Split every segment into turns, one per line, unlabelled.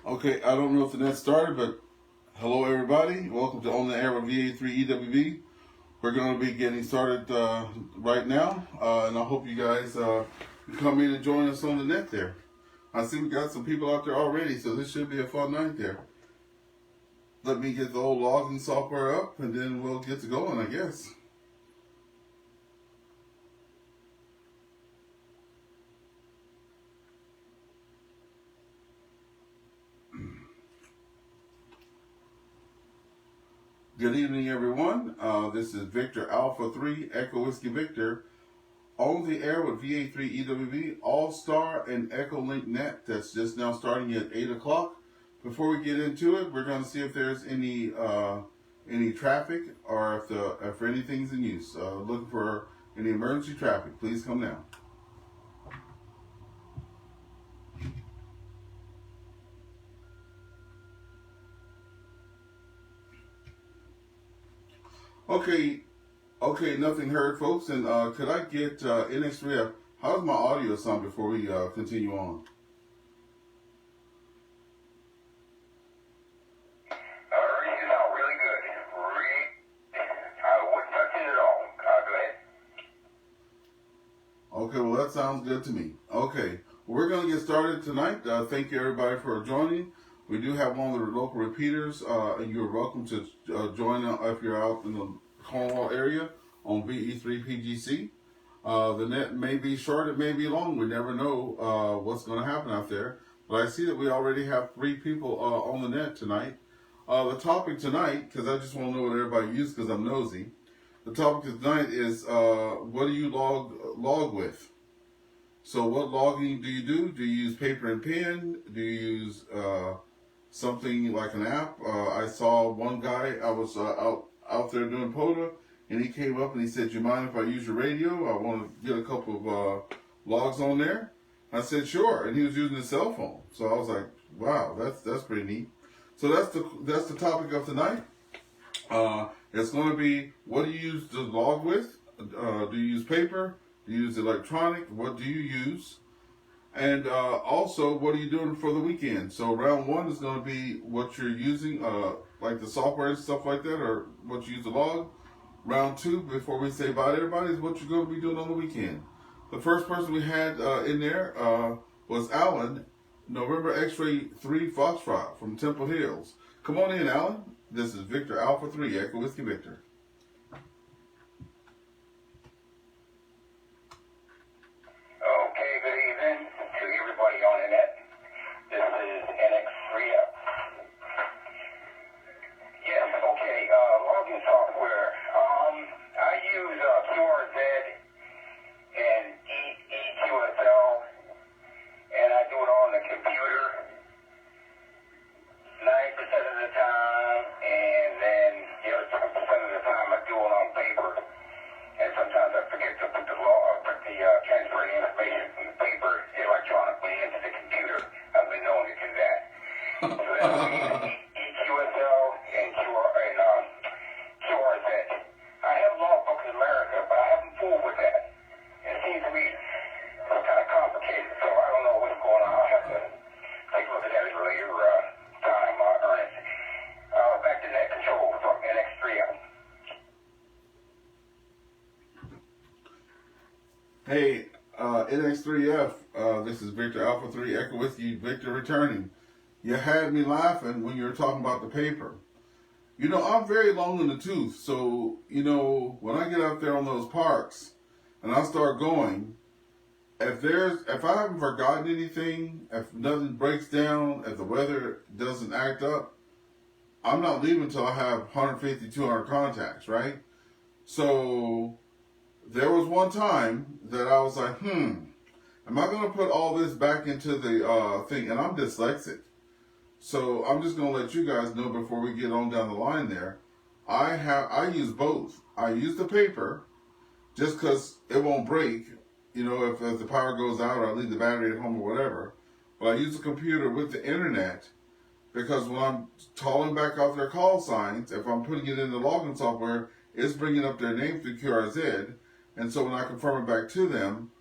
Okay, I don't know if the net started, but hello everybody. Welcome to On the Air with VA3EWV. We're going to be getting started right now, and I hope you guys come in and join us on the net there. I see we got some people out there already, so this should be a fun night there. Let me get the old logging software up, and then we'll get to going, I guess. Good evening, everyone. This is Victor Alpha 3 Echo Whiskey Victor on the air with VA3EWV, AllStar, and EchoLink Net. That's just now starting at 8 o'clock. Before we get into it, we're going to see if there's any traffic or if anything's in use. Looking for any emergency traffic. Please come now. Okay, nothing heard, folks. And could I get NX3F? How's my audio sound before we continue on?
You sound really good. I wouldn't touch it at all. Go ahead.
Okay, well that sounds good to me. Okay, well, we're going to get started tonight. Thank you everybody for joining. We do have one of the local repeaters, and you're welcome to join if you're out in the Cornwall area on VE3PGC. The net may be short, it may be long. We never know what's going to happen out there. But I see that we already have 3 people on the net tonight. The topic tonight, because I just want to know what everybody uses because I'm nosy. The topic tonight is what do you log with? So what logging do you do? Do you use paper and pen? Do you use something like an app? I saw one guy, I was out there doing POTA, and he came up and he said, "You mind if I use your radio? I want to get a couple of logs on there." I said, "Sure," and he was using his cell phone. So I was like, "Wow, that's pretty neat." So that's the topic of tonight. It's going to be, what do you use to log with? Do you use paper? Do you use electronic? What do you use? And also, what are you doing for the weekend? So round 1 is going to be what you're using, like the software and stuff like that, or what you use to log. Round 2, before we say bye to everybody, is what you're going to be doing on the weekend. The first person we had in there was Alan, November X-Ray 3 Foxtrot from Temple Hills. Come on in, Alan. This is Victor Alpha 3, Echo Whiskey Victor.
Okay, good evening to everybody on the net. This is NX3F. Yes, okay, logging software. I use QRZ and EQSL, and I do it on the computer 90% of the time, and then the other 10% of the time I do it on paper. And sometimes I forget to put the transfer the information from the paper electronically into the computer. I've been known to do that. So that's EQSL and QRZ. I have Logbooks in America, but I haven't fooled with that. It seems to be kind of complicated, so I don't know what's going on. I'll have to take a look at that at a later time, Ernest. Back to net control from NX3F.
Hey, NX3F, this is Victor Alpha 3 Echo Whiskey Victor returning. You had me laughing when you were talking about the paper. You know, I'm very long in the tooth, so, you know, when I get out there on those parks and I start going, if I haven't forgotten anything, if nothing breaks down, if the weather doesn't act up, I'm not leaving until I have 150, 200 contacts, right? So there was one time that I was like, am I going to put all this back into the thing? And I'm dyslexic. So I'm just going to let you guys know before we get on down the line there. I use both. I use the paper just because it won't break. You know, if the power goes out or I leave the battery at home or whatever. But I use the computer with the internet because when I'm calling back off their call signs, if I'm putting it in the login software, it's bringing up their name through QRZ. And so when I confirm it back to them,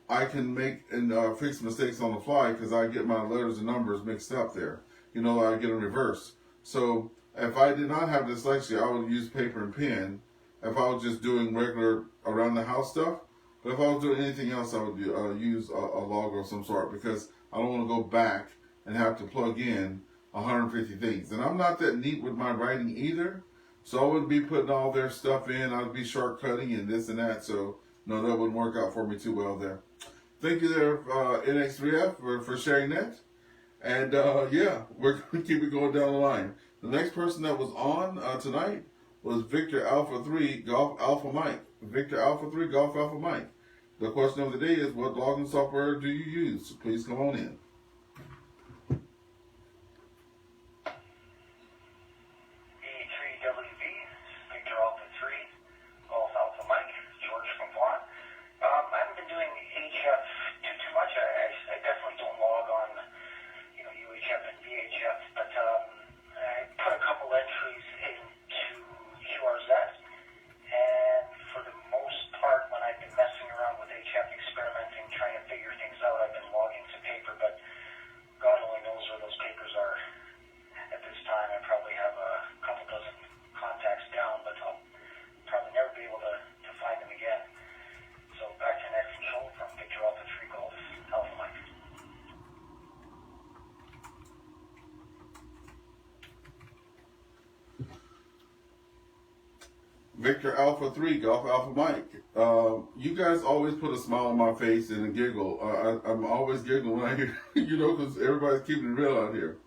I can make and fix mistakes on the fly because I get my letters and numbers mixed up there. I get in reverse. So if I did not have dyslexia, I would use paper and pen if I was just doing regular around the house stuff. But if I was doing anything else, I would use a log of some sort, because I don't want to go back and have to plug in 150 things. And I'm not that neat with my writing either, so I wouldn't be putting all their stuff in. I'd be shortcutting and this and that. So no, that wouldn't work out for me too well there. Thank you there, NX3F, for sharing that. And yeah, we're going to keep it going down the line. The next person that was on tonight was Victor Alpha 3 Golf Alpha Mike. Victor Alpha 3 Golf Alpha Mike. The question of the day is, what logging software do you use? Please come on in.
VA3EWV, Victor Alpha 3, Golf Alpha Mike, George from Vaughan. I haven't been doing HF too much. I definitely don't log on, UHF and VHF, but I put a couple entries into QRZ, and for the most part, when I've been messing around with HF, experimenting, trying to figure things out, I've been logging to paper, but God only knows where those papers are at this time. I probably have a couple dozen contacts down, but I'll probably never be able to find them again. So back to net control from Victor Alpha 3 Golf Alpha Mike.
Victor Alpha 3 Golf Alpha Mike. You guys always put a smile on my face and a giggle. I'm always giggling when I hear, because everybody's keeping it real out here.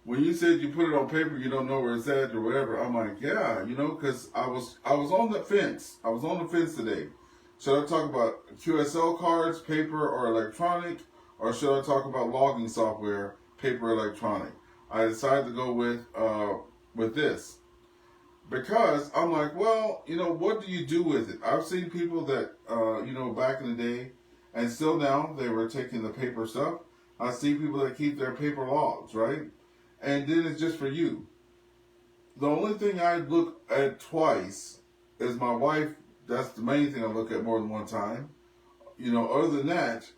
When you said you put it on paper, you don't know where it's at or whatever, I'm like, yeah, because I was on the fence. I was on the fence today. Should I talk about QSL cards, paper or electronic, or should I talk about logging software, paper, electronic? I decided to go with this. Because I'm like, well, what do you do with it? I've seen people that, back in the day, and still now, they were taking the paper stuff. I see people that keep their paper logs, right? And then it's just for you. The only thing I look at twice is my wife. That's the main thing I look at more than one time. Other than that,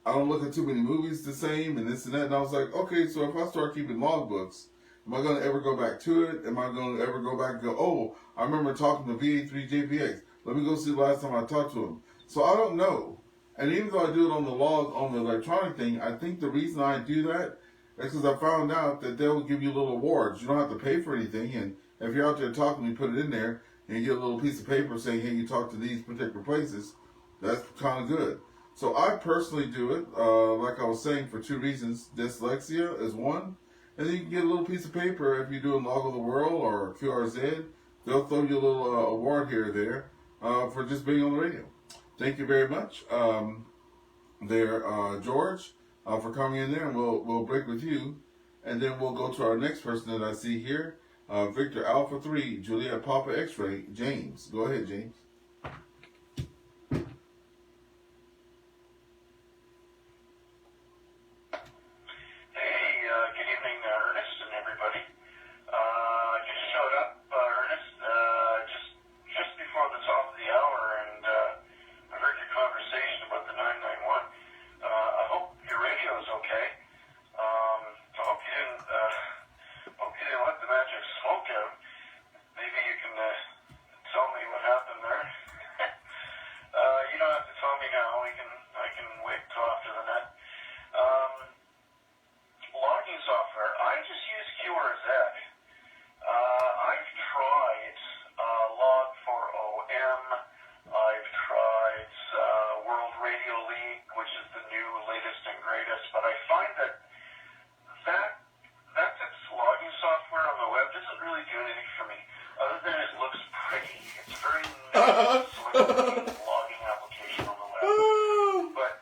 I don't look at too many movies the same and this and that. And I was like, okay, so if I start keeping logbooks, am I going to ever go back to it? Am I going to ever go back and go, oh, I remember talking to VA3EWV. Let me go see the last time I talked to him. So I don't know. And even though I do it on the log, on the electronic thing, I think the reason I do that is because I found out that they'll give you little awards. You don't have to pay for anything. And if you're out there talking, you put it in there and you get a little piece of paper saying, hey, you talked to these particular places. That's kind of good. So I personally do it, like I was saying, for two reasons. Dyslexia is one. And then you can get a little piece of paper if you're doing Log of the World or QRZ. They'll throw you a little award here or there for just being on the radio. Thank you very much, George, for coming in there. And we'll break with you. And then we'll go to our next person that I see here, Victor Alpha 3, Juliet Papa X-Ray, James. Go ahead, James.
Logging application on the web. But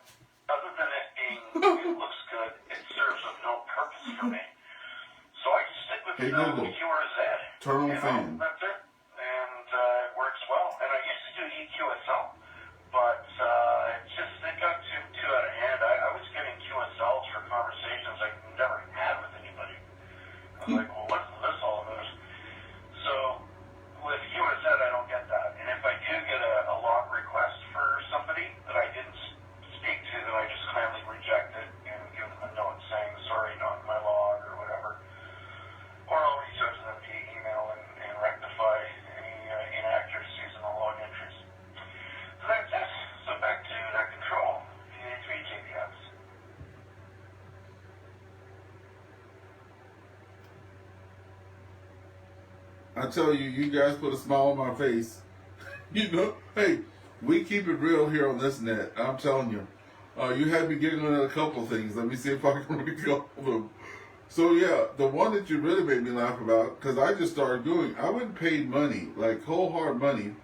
other than it looks good, it serves no purpose for me. So I just stick with QRZ.
Turn on the fan.
That's it. And it works well. And I used to do EQSL, but it got too out of hand. I was getting QSLs for conversations I never had with anybody. I was like, well, what's this all about? So with QRZ, I don't get that. And if I do get a log request for somebody that I didn't speak to, then I just kindly reject it and give them a note saying, sorry, not in my log or whatever.
I tell you, you guys put a smile on my face. You know, hey, we keep it real here on this net. I'm telling you. You had me giggling at a couple of things. Let me see if I can recall them. So yeah, the one that you really made me laugh about, because I just started doing, I went and paid money, like whole hard money,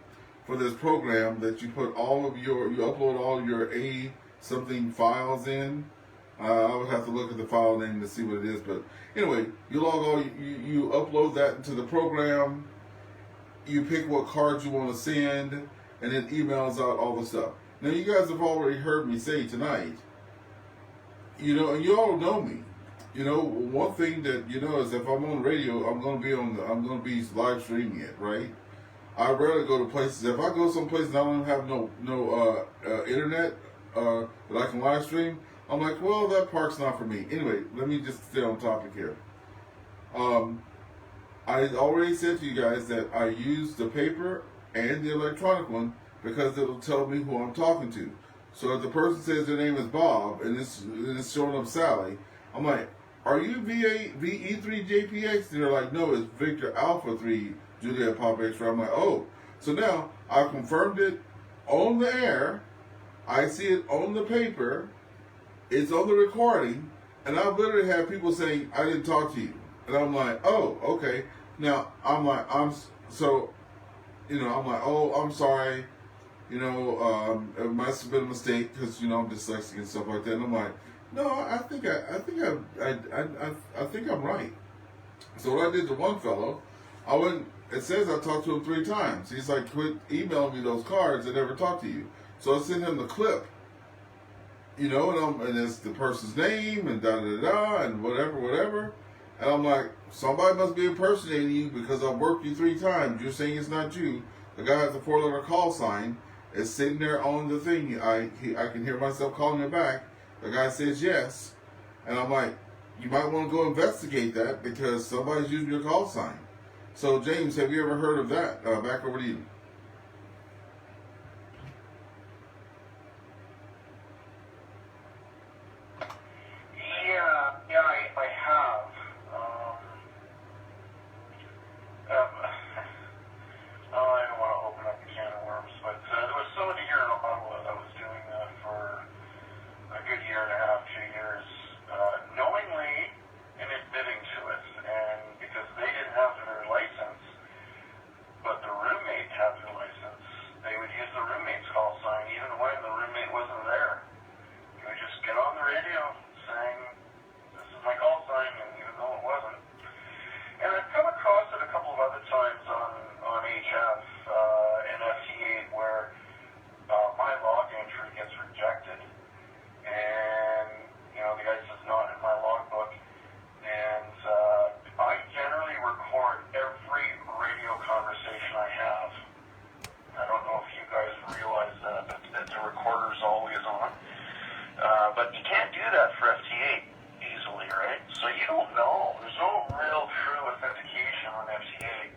for this program that you put all of your, you upload all your A something files in. I would have to look at the file name to see what it is, but anyway, you log all, you upload that into the program, you pick what cards you want to send, and it emails out all the stuff. Now you guys have already heard me say tonight, you know, and you all know me. You know, one thing that you know is if I'm on radio, I'm gonna be live streaming it, right? I rarely go to places. If I go someplace and I don't have no internet that I can live stream, I'm like, well, that park's not for me. Anyway, let me just stay on topic here. I already said to you guys that I use the paper and the electronic one because it'll tell me who I'm talking to. So if the person says their name is Bob and it's showing up Sally, I'm like, are you VA3EWV? And they're like, no, it's Victor Alpha 3 Juliet Papa X-ray. I'm like, oh. So now I've confirmed it on the air. I see it on the paper. It's on the recording. And I've literally had people saying, I didn't talk to you. And I'm like, oh, okay. Now, I'm like, oh, I'm sorry. You know, it must have been a mistake because, you know, I'm dyslexic and stuff like that. And I'm like, no, I think I'm right. So what I did to one fellow, I went. It says I talked to him 3 times. He's like, quit emailing me those cards. I never talked to you. So I sent him the clip. You know, and it's the person's name and da da da and whatever. And I'm like, somebody must be impersonating you because I've worked you 3 times. You're saying it's not you. The guy has a 4-letter call sign. It's sitting there on the thing. I can hear myself calling him back. The guy says yes. And I'm like, you might want to go investigate that because somebody's using your call sign. So, James, have you ever heard of that? Back over to you.
Yeah, I have. I don't want to open up a can of worms, but there was somebody here in Ottawa that was doing that for a good year and a half, 2 years, knowingly and admitting to it, and because they didn't have their license, but the roommate had their license, they would use the roommate's call sign even when the roommate wasn't there. You would just get on the radio saying, this is my call sign, and even though it wasn't. And I've come across it a couple of other times on HF and FT8 where my log entry gets rejected. And, you know, the guy says not in my logbook. And I generally record every radio conversation I have. I don't know if you guys realize that the recorder's always on. But you can't do that for FT8 easily, right? So you don't know. There's no real true authentication on FT8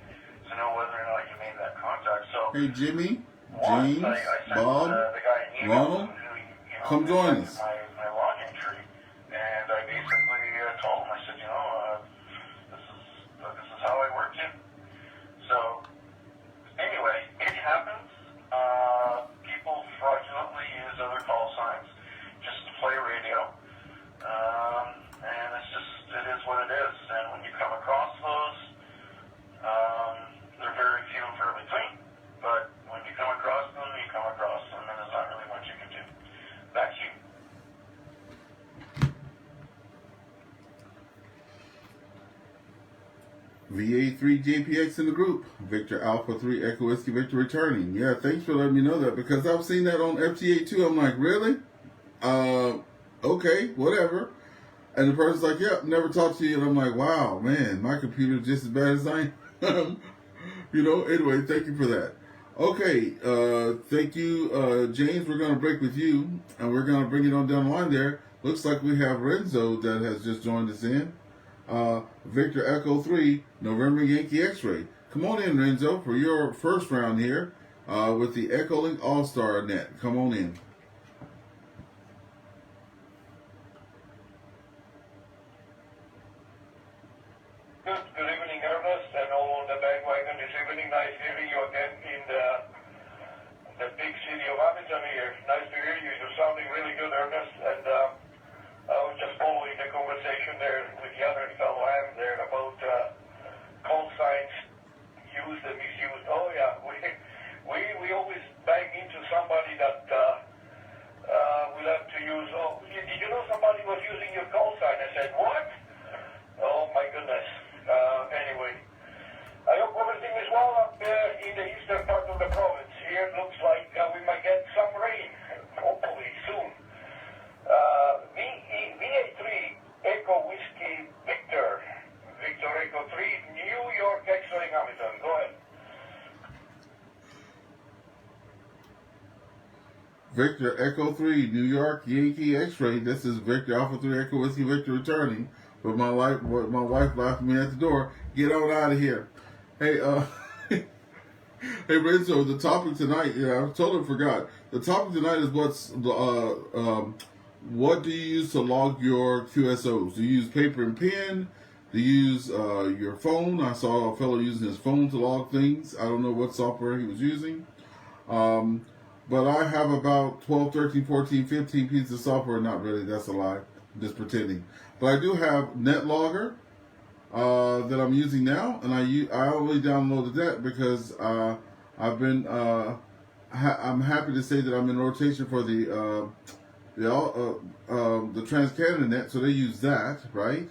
to know whether or not you made that contact. So
Hey, Jimmy,
once
James,
I sent
Bob,
the guy an email
Ronald, come join us.
my log entry, and I basically told him, I said, you know, this is how I work it. So anyway, it happens. People fraudulently use other call signs just to play radio. And it is what it is. And when you come across those, they're very few and far between. But when you come across them, and there's not really much you can do. Back to you.
VA3JPX in the group. Victor Alpha 3 Echo Whiskey Victor returning. Yeah, thanks for letting me know that because I've seen that on FT8 too. I'm like, really? Okay, whatever. And the person's like, yeah, never talked to you. And I'm like, wow, man, my computer's just as bad as I am. You know, anyway, thank you for that. Okay, thank you, James. We're going to break with you, and we're going to bring it on down the line there. Looks like we have Renzo that has just joined us in. Victor Echo 3, November Yankee X-Ray. Come on in, Renzo, for your first round here with the EchoLink and AllStar net. Come on in.
Good evening, Ernest, and all on the bandwagon
really nice hearing you again in the big city of Abidjan here. Nice to hear you. You're sounding really good, Ernest. And I was just following the conversation there with the other fellow Ham there about call signs used and misused. Oh yeah, we always bang into somebody that will have to use. Oh, did you know somebody was using your call sign? I said, what? Oh my goodness. Anyway, I hope everything is well up there in the eastern part of the province. Here it looks like we might get some rain, hopefully soon. VA3 Echo Whiskey Victor Echo 3, New York X-ray Hamilton. Go ahead.
Victor Echo 3, New York Yankee X-ray. This is Victor Alpha 3 Echo Whiskey Victor returning. But my wife laughed at me at the door. Get on out of here. Hey, hey Renzo, the topic tonight, I totally forgot. The topic tonight is what do you use to log your QSOs? Do you use paper and pen? Do you use your phone? I saw a fellow using his phone to log things. I don't know what software he was using. But I have about 12, 13, 14, 15 pieces of software. Not really, that's a lie. I'm just pretending. But I do have NetLogger that I'm using now, and I only downloaded that because I've been I'm happy to say that I'm in rotation for the TransCanada Net, so they use that, right?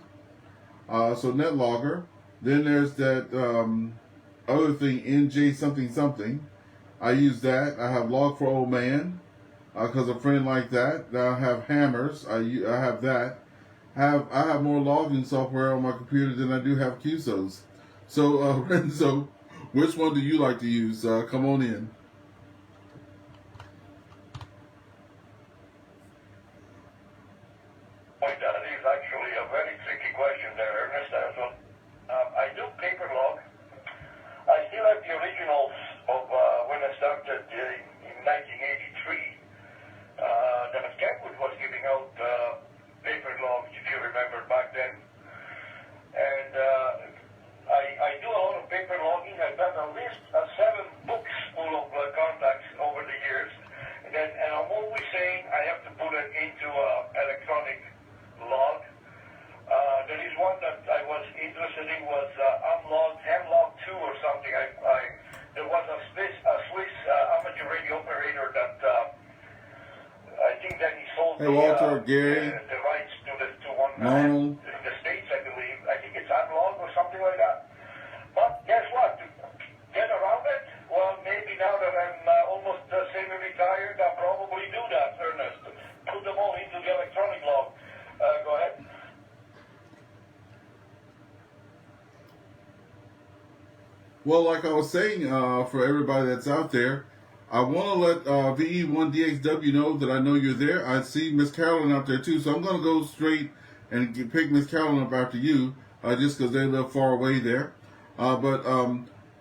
So NetLogger. Then there's that other thing, NJ something something. I use that. I have Log for Old Man because a friend like that. I have Hammers. I have that. I have more logging software on my computer than I do have QSOs. So Renzo, which one do you like to use? Come on in.
That is actually a very tricky question there, Ernest. I do paper log. I still have the originals of when I started in 1983. The Kenwood was giving out paper logs, if you remember back then. And I do a lot of paper logging. I've done at least 7 books full of contacts over the years. And I'm always saying I have to put it into electronic log. There is one that I was interested in was Unlog 2 or something. There was a Swiss amateur radio operator that I think that he sold
Hey Walter, Gary,
the rights to one
Normal.
in the States, I believe. I think it's Unlog or something like that. But guess what? To get around it, well, maybe now that I'm almost semi-retired, I'll probably do that, Ernest. Put them all into the electronic log. Go ahead.
Well, like I was saying, for everybody that's out there, I want to let VE1DXW know that I know you're there. I see Miss Carolyn out there too, so I'm going to go straight and pick Miss Carolyn up after you, just because they live far away there. But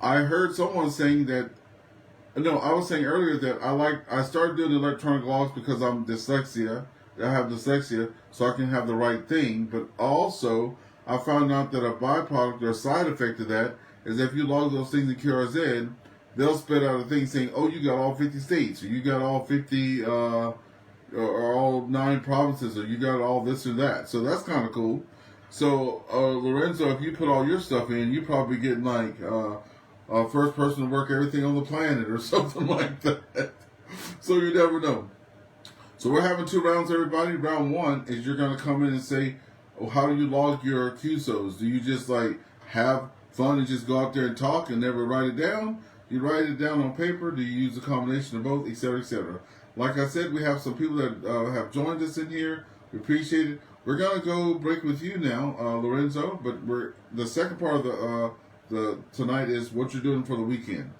I heard someone saying that. No, I was saying earlier that I started doing electronic logs because I have dyslexia, so I can have the right thing. But also, I found out that a byproduct or a side effect of that is if you log those things in QRZ, they'll spit out a thing saying, oh, you got all 50 states, or you got all 50, or all 9 provinces, or you got all this or that. So that's kind of cool. So, Lorenzo, if you put all your stuff in, you probably getting like first person to work everything on the planet or something like that. So you never know. So we're having 2 rounds, everybody. Round 1 is you're going to come in and say, oh, how do you log your QSOs? Do you just like have fun and just go out there and talk and never write it down? You write it down on paper? Do you use a combination of both, etc., etc.? Like I said, we have some people that have joined us in here. We appreciate it. We're going to go break with you now, Lorenzo, but the second part of the tonight is what you're doing for the weekend.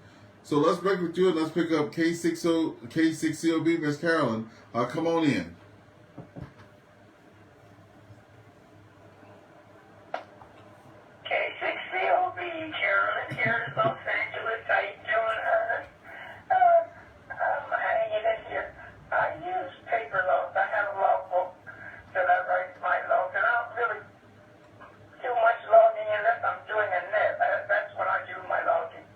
So let's break with you and let's pick up K6COB, Miss Carolyn. Come on in.
K6COB, Carolyn here in Los Angeles. How you doing, Ernest? I'm hanging in here. I use paper logs. I have a logbook that I write my logs, and I don't really do much logging unless I'm doing a net. That's when I do my logging.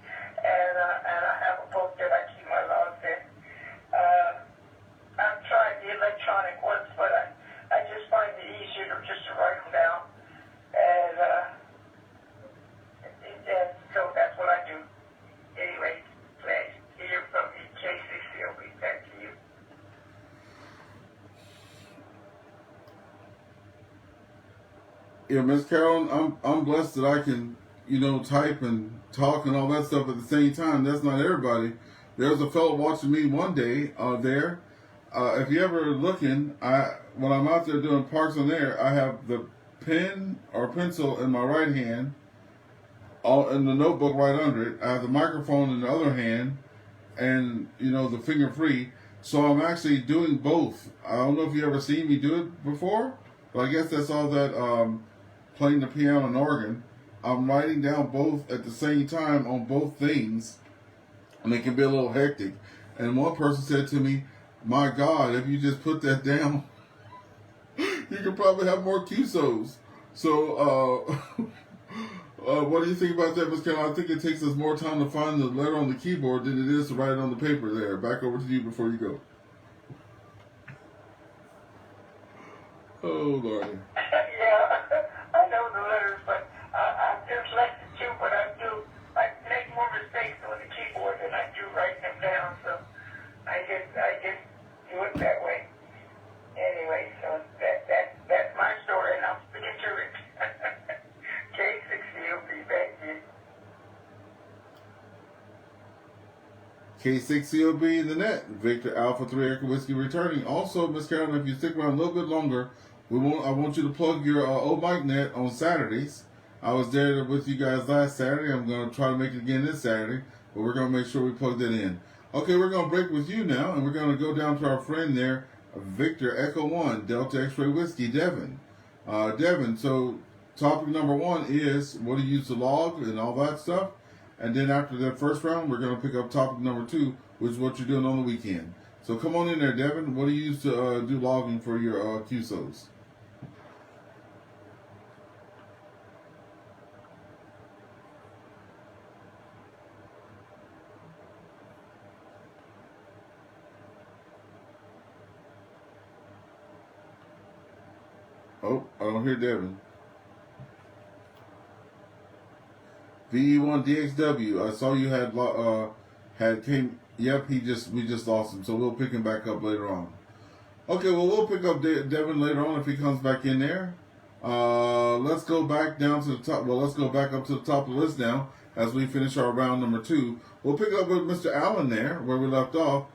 Yeah, Miss Carolyn, I'm blessed that I can, type and talk and all that stuff at the same time. That's not everybody. There was a fellow watching me one day there. If you ever looking, when I'm out there doing Parks on Air, I have the pen or pencil in my right hand, all in the notebook right under it. I have the microphone in the other hand, and the finger free. So I'm actually doing both. I don't know if you ever seen me do it before, but I guess that's all that playing the piano and organ. I'm writing down both at the same time on both things, and it can be a little hectic. And one person said to me, "My God, if you just put that down, you could probably have more QSOs." So, what do you think about that, Ms. Carol? I think it takes us more time to find the letter on the keyboard than it is to write it on the paper there. Back over to you before you go. Oh, Lordy.
Yeah, I know the letters, but I'm dyslexic too, but I make more mistakes on the keyboard than I do writing them down, so I just do it that way. Anyway, so that's my story, and I'm sticking to it. K6COB, thank you.
K6COB in the net. Victor Alpha 3 Echo Whiskey returning. Also, Miss Carolyn, if you stick around a little bit longer, I want you to plug your old mic net on Saturdays. I was there with you guys last Saturday. I'm going to try to make it again this Saturday, but we're going to make sure we plug that in. Okay, we're going to break with you now, and we're going to go down to our friend there, Victor Echo 1, Delta X-Ray Whiskey, Devin. Devin, so topic number 1 is what do you use to log and all that stuff. And then after that first round, we're going to pick up topic number 2, which is what you're doing on the weekend. So come on in there, Devin. What do you use to do logging for your QSOs? Oh, I don't hear Devin. VE1DXW. I saw you had came. Yep, we just lost him. So we'll pick him back up later on. Okay, well we'll pick up Devin later on if he comes back in there. Let's go back down to the top. Well, let's go back up to the top of the list now as we finish our round number 2. We'll pick up with Mr. Allen there where we left off.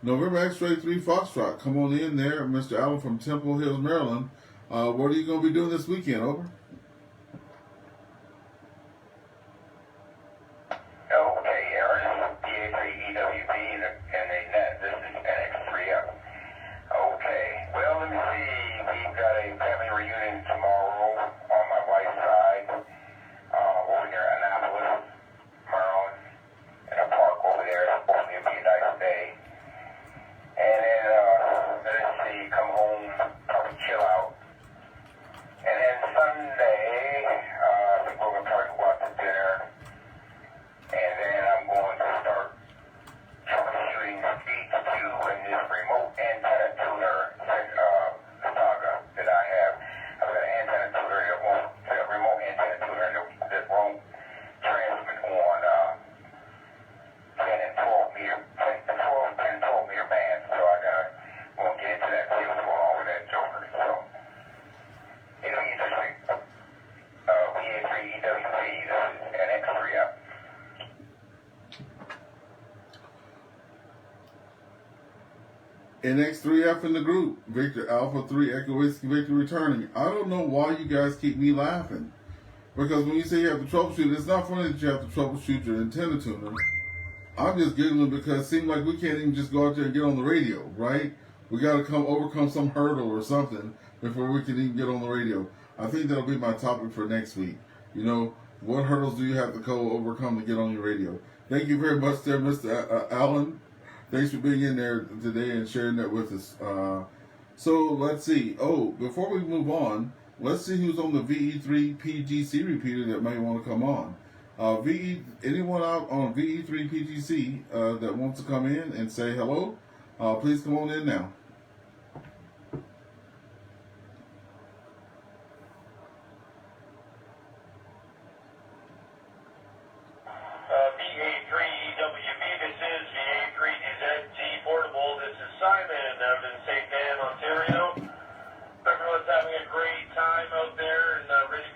November X-Ray 3 Foxtrot. Come on in there, Mr. Allen from Temple Hills, Maryland. What are you going to be doing this weekend? Over.
Okay, Aaron, VA3EWV and a net. This is NX3F. Okay, well, let me see. We've got a family reunion tomorrow on my wife's side over near Annapolis, Maryland, in a park over there. It's supposed to be a nice day. And then, let's see, come home, probably chill out. And then Sunday, I think we're going to probably go out to dinner. And then I'm going to start troubleshooting H2 in this remote antenna tuner saga that I have. I've got an antenna tuner that won't, a remote antenna tuner that won't transmit on 10 and 12 meter, 10 and 12 meter bands. So won't get into that field so long with that joker. So it'll be interesting. VA3EWV, this is NX3F.
NX3F in the group. Victor Alpha 3 Echo Whiskey Victor returning. I don't know why you guys keep me laughing. Because when you say you have to troubleshoot, it's not funny that you have to troubleshoot your antenna tuner. I'm just giggling because it seems like we can't even just go out there and get on the radio, right? We got to overcome some hurdle or something before we can even get on the radio. I think that'll be my topic for next week. What hurdles do you have to overcome to get on your radio? Thank you very much there, Mr. Allen. Thanks for being in there today and sharing that with us. So let's see. Oh, before we move on, let's see who's on the VE3 PGC repeater that may want to come on. Anyone out on VE3 PGC that wants to come in and say hello, please come on in now.
VA3EWV, this is VA3DZT Portable. This is Simon out in St. Dan, Ontario. Everyone's having a great time out there and ready to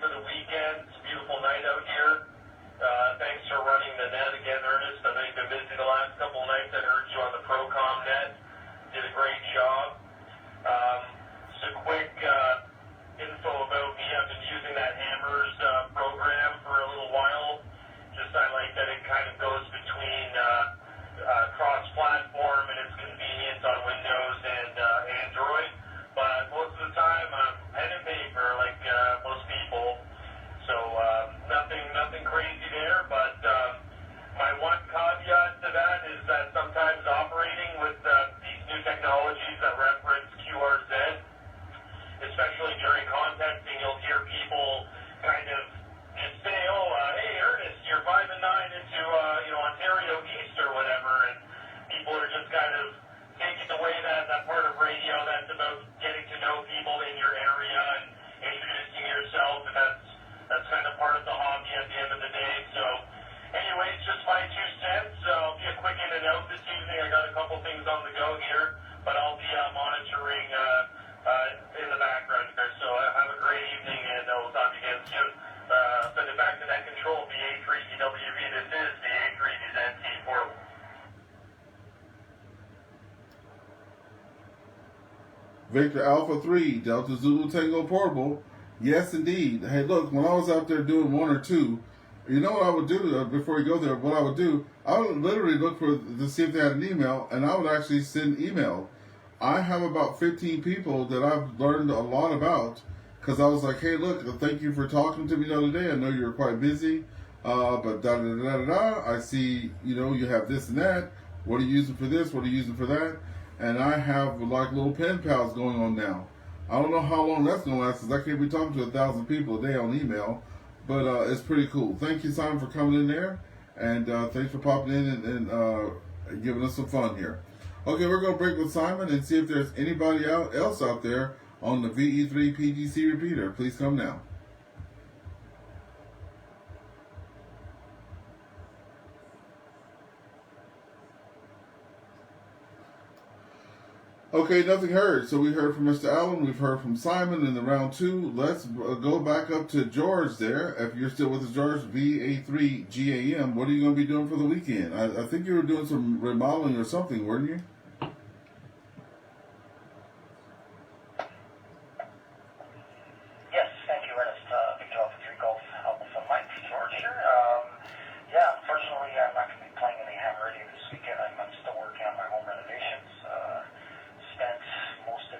things on the go here, but I'll be monitoring in the background here. So have a great evening, and we'll talk again soon. Send it back to net control, VA3EWV. This is VA3EWV portal.
Victor Alpha 3, Delta Zulu Tango Portable. Yes, indeed. Hey, look, when I was out there doing 1 or 2, you know what I would do before you go there? What I would do, I would literally look to see if they had an email, and I would actually send email. I have about 15 people that I've learned a lot about, because I was like, hey, look, thank you for talking to me the other day. I know you were quite busy, but da-da-da-da-da. I see, you have this and that. What are you using for this? What are you using for that? And I have like little pen pals going on now. I don't know how long that's going to last, because I can't be talking to 1,000 people a day on email, but it's pretty cool. Thank you, Simon, for coming in there, and thanks for popping in and giving us some fun here. Okay, we're going to break with Simon and see if there's anybody else out there on the VE3 PGC repeater. Please come now. Okay, nothing heard. So we heard from Mr. Allen, we've heard from Simon in the round 2. Let's go back up to George there. If you're still with us, George, VA3GAM, what are you going to be doing for the weekend? I think you were doing some remodeling or something, weren't you?
Yes, thank you, Ernest. Victor Alpha 3 Golf Alpha Mike, George here. Yeah, unfortunately, I'm not going to be playing any Hammer Radio this weekend. I'm still working on my home renovations.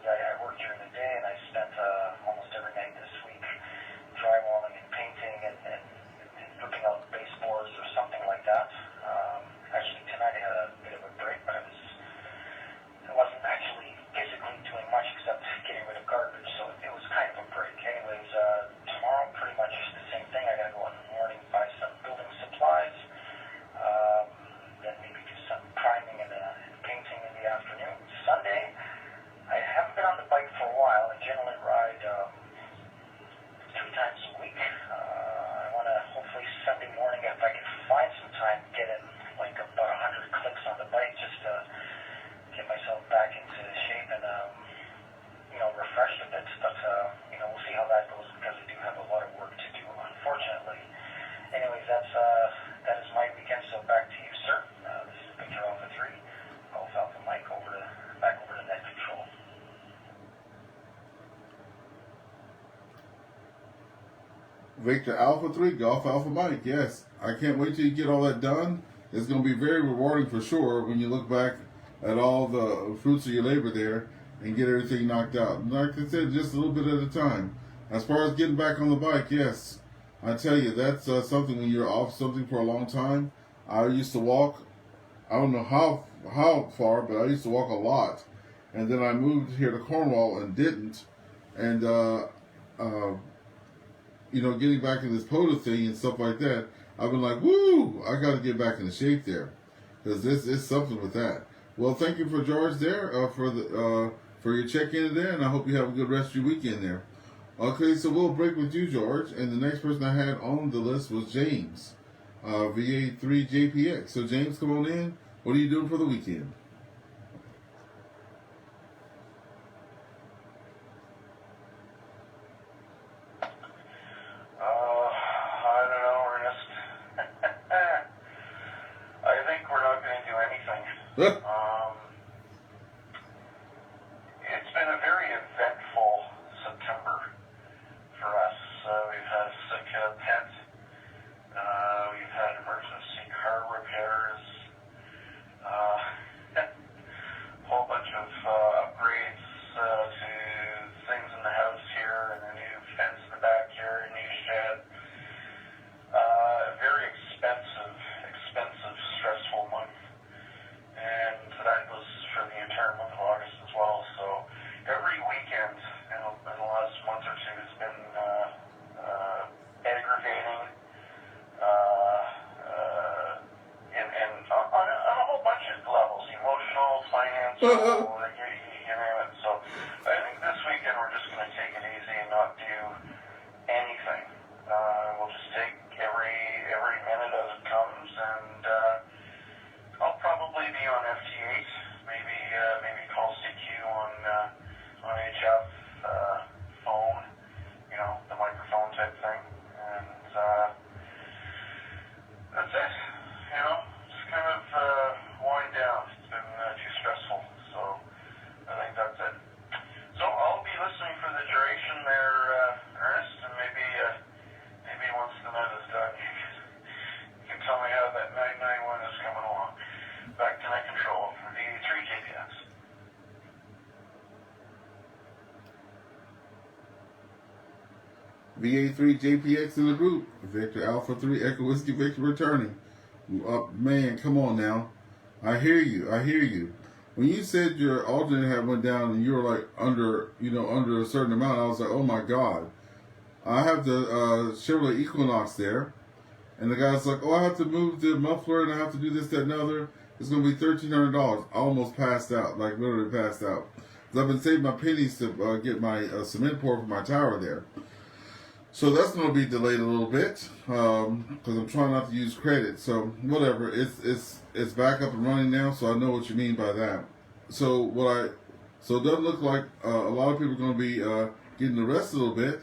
I worked during the day, and I spent almost every night this week drywalling and painting and looking out baseboards or something like that. Actually, tonight I had a bit of a break, but I wasn't actually physically doing much except getting rid of garbage, so it was kind of a break. Anyways, tomorrow pretty much the same thing. I gotta go out in the morning, buy some building supplies, then maybe do some priming and painting in the afternoon. Sunday, I haven't been on the bike for a while. I generally ride 3 times a week. I want to hopefully Sunday morning, if I can find some time, get in like about 100 clicks on the bike just to get myself back into shape and refreshed a bit. But we'll see how that goes, because I do have a lot of work to do, unfortunately. Anyways, that is my weekend. So back to you, sir. This is Victor Alpha 3, Golf Alpha Mike, back over to net control.
Victor Alpha 3, Golf Alpha Mike. Yes, I can't wait till you get all that done. It's going to be very rewarding for sure when you look back at all the fruits of your labor there and get everything knocked out. Like I said, just a little bit at a time. As far as getting back on the bike, yes, I tell you, that's something when you're off something for a long time. I used to walk, I don't know how far, but I used to walk a lot. And then I moved here to Cornwall and didn't. And, getting back in this POTA thing and stuff like that, I've been like, woo, I got to get back into shape there. Because this is something with that. Well, thank you for George there, for your check-in there, and I hope you have a good rest of your weekend there. Okay, so we'll break with you, George, and the next person I had on the list was James, VA3JPX. So, James, come on in. What are you doing for the weekend?
I don't know, Ernest. I think we're not going to do anything. It's been a very eventful September for us. We've had a sick pet. We've had emergency car repairs. A whole bunch of upgrades to things in the house here, and a new fence in the backyard, a new shed. Very expensive, stressful month. And that goes for the entire month of August as well. So every weekend in the last month or two has been aggravating, and on a whole bunch of levels, emotional, financial, you name it. So I think this weekend we're just going to take it easy and not do anything. We'll just take every minute as it comes, and I'll probably be on FT8, maybe
VA3JPX in the group. Victor Alpha 3 Echo Whiskey Victor returning. Man, come on now. I hear you. I hear you. When you said your alternate had went down and you were like under a certain amount, I was like, oh my God. I have the Chevrolet Equinox there. And the guy's like, oh, I have to move the muffler and I have to do this, that, and other. It's going to be $1,300. I almost passed out, like literally passed out. Because I've been saving my pennies to get my cement poured for my tower there. So that's going to be delayed a little bit because I'm trying not to use credit. So whatever, it's back up and running now. So I know what you mean by that. So it doesn't look like a lot of people are going to be getting the rest a little bit.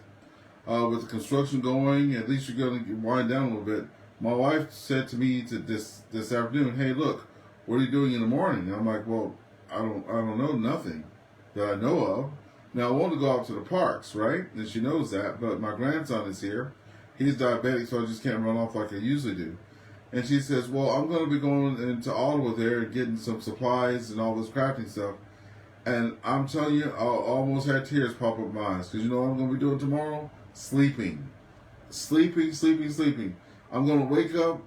With the construction going, at least you're going to wind down a little bit. My wife said to me this afternoon, "Hey, look, what are you doing in the morning?" And I'm like, "Well, I don't know nothing that I know of. Now I want to go out to the parks, right?" And she knows that, but my grandson is here. He's diabetic, so I just can't run off like I usually do. And she says, "Well, I'm going to be going into Ottawa there and getting some supplies and all this crafting stuff." And I'm telling you, I almost had tears pop up in my eyes because you know what I'm going to be doing tomorrow? Sleeping. I'm going to wake up,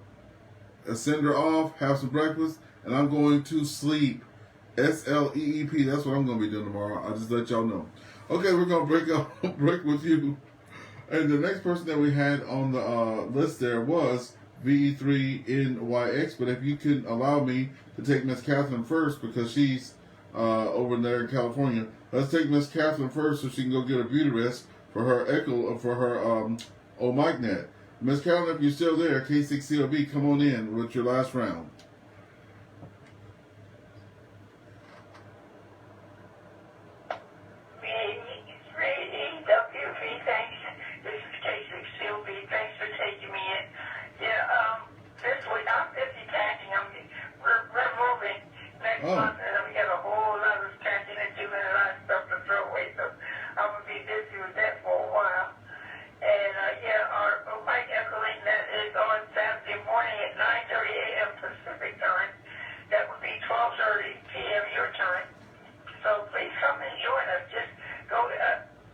send her off, have some breakfast, and I'm going to sleep. SLEEP. That's what I'm going to be doing tomorrow. I'll just let y'all know. Okay, we're going to break with you. And the next person that we had on the list there was VE3NYX. But if you can allow me to take Miss Catherine first because she's over there in California. Let's take Miss Catherine first so she can go get a beauty rest for her MicNet. Miss Catherine, if you're still there, K6CLB, come on in with your last round.
VA3EWV, thanks. This is K6CLB. Thanks for taking me in. Yeah, this week I'm busy packing. We're moving next month, and we got a whole lot of packing to do and a lot of stuff to throw away. So I'm gonna be busy with that for a while. And our Mike EchoLink that is on Saturday morning at 9:30 a.m. Pacific time. That would be 12:30 p.m. your time. So please come and join us. Just go to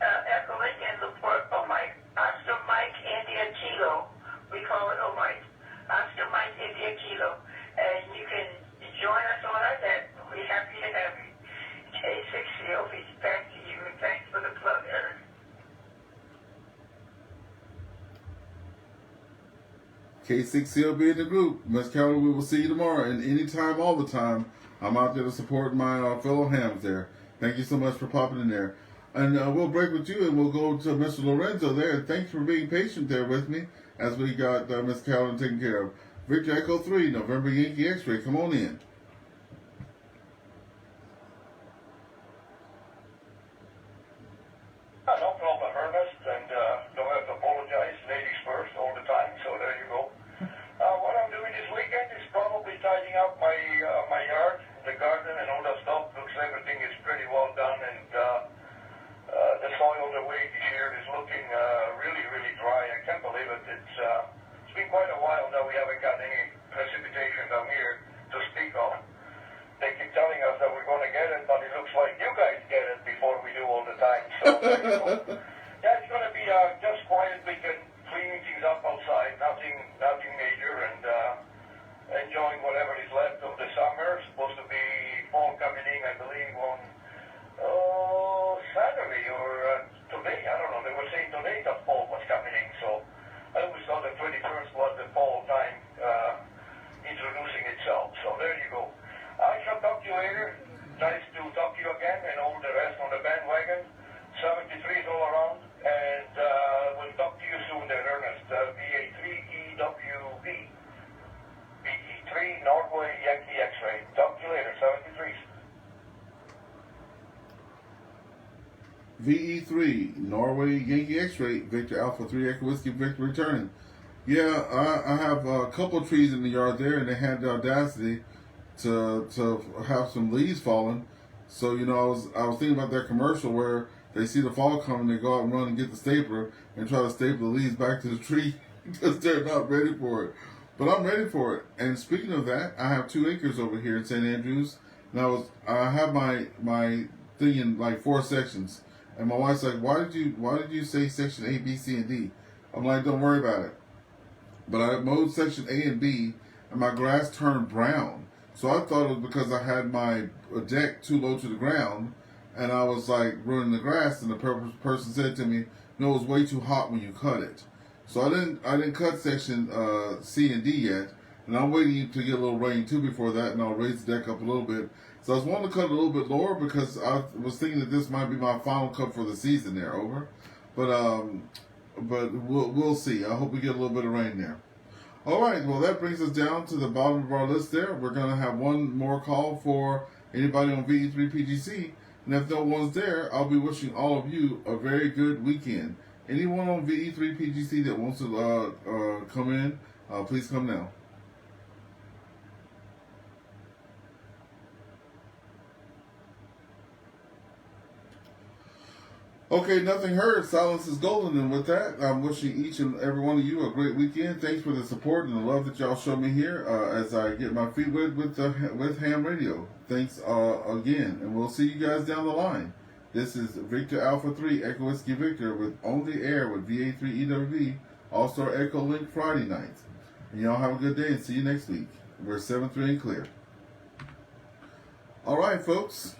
EchoLink and look for Oscar Mike India Kilo. We call it Mike. Oscar Mike India Kilo. And you can join us on our net. We're happy to have you. K6CLV, back to you. And thanks for the plug, Eric.
K6CLB in the group. Miss Carol, we will see you tomorrow. And anytime, all the time, I'm out there to support my fellow hams there. Thank you so much for popping in there. And we'll break with you and we'll go to Mr. Lorenzo there. And thanks for being patient there with me as we got Miss Carolyn taken care of. Victor Echo 3, November Yankee X-Ray. Come on in.
No problem, Ernest, and don't have to apologize. Ladies first all the time, so there you go. What I'm doing this weekend is probably tidying up my yard, the garden, and all that stuff. Looks everything is pretty well done, and the soil, the way this year is looking really, really dry. I can't believe it. It's been quite a while now we haven't got any precipitation down here to speak of. They keep telling us that we're going to get it, but it looks like you guys get it before we do all the time. So, yeah, it's going to be just quiet weekend, cleaning things up outside, nothing major, and enjoying whatever is left of the summer. It's supposed to be fall coming in, I believe, on Saturday or today. I don't know. They were saying today that fall was coming in, so I always thought the 21st was the fall time introducing itself. So there you go. I shall talk to you later. Nice to talk to you again and all the rest on the bandwagon. 73 is all around. And we'll talk to you soon there, Ernest. VA3EWV. VE3 Norway Yankee X-Ray. Talk to you later. 73.
VE3 Norway Yankee X-Ray. Victor Alpha 3 Echo Whiskey Victor returning. Yeah, I have a couple of trees in the yard there, and they had the audacity to have some leaves falling. So, you know, I was thinking about that commercial where they see the fall coming, they go out and run and get the stapler and try to staple the leaves back to the tree because they're not ready for it. But I'm ready for it. And speaking of that, I have 2 acres over here in St. Andrews. And I have my thing in like 4 sections. And my wife's like, why did you say section A, B, C, and D? I'm like, don't worry about it. But I mowed section A and B, and my grass turned brown. So I thought it was because I had my deck too low to the ground, and I was like ruining the grass. And the person said to me, "No, it was way too hot when you cut it." So I didn't cut section C and D yet, and I'm waiting to get a little rain too before that, and I'll raise the deck up a little bit. So I was wanting to cut a little bit lower because I was thinking that this might be my final cut for the season there. Over, but we'll see. I hope we get a little bit of rain there. All right, well, that brings us down to the bottom of our list there. We're going to have one more call for anybody on VE3PGC. And if no one's there, I'll be wishing all of you a very good weekend. Anyone on VE3PGC that wants to come in, please come now. Okay, nothing heard. Silence is golden. And with that, I'm wishing each and every one of you a great weekend. Thanks for the support and the love that y'all show me here as I get my feet wet with ham radio. Thanks again, and we'll see you guys down the line. This is Victor Alpha 3 Echo Whiskey Victor with On the Air with VA3EWV AllStar EchoLink Friday nights. And y'all have a good day and see you next week. We're 7-3 and clear. All right, folks.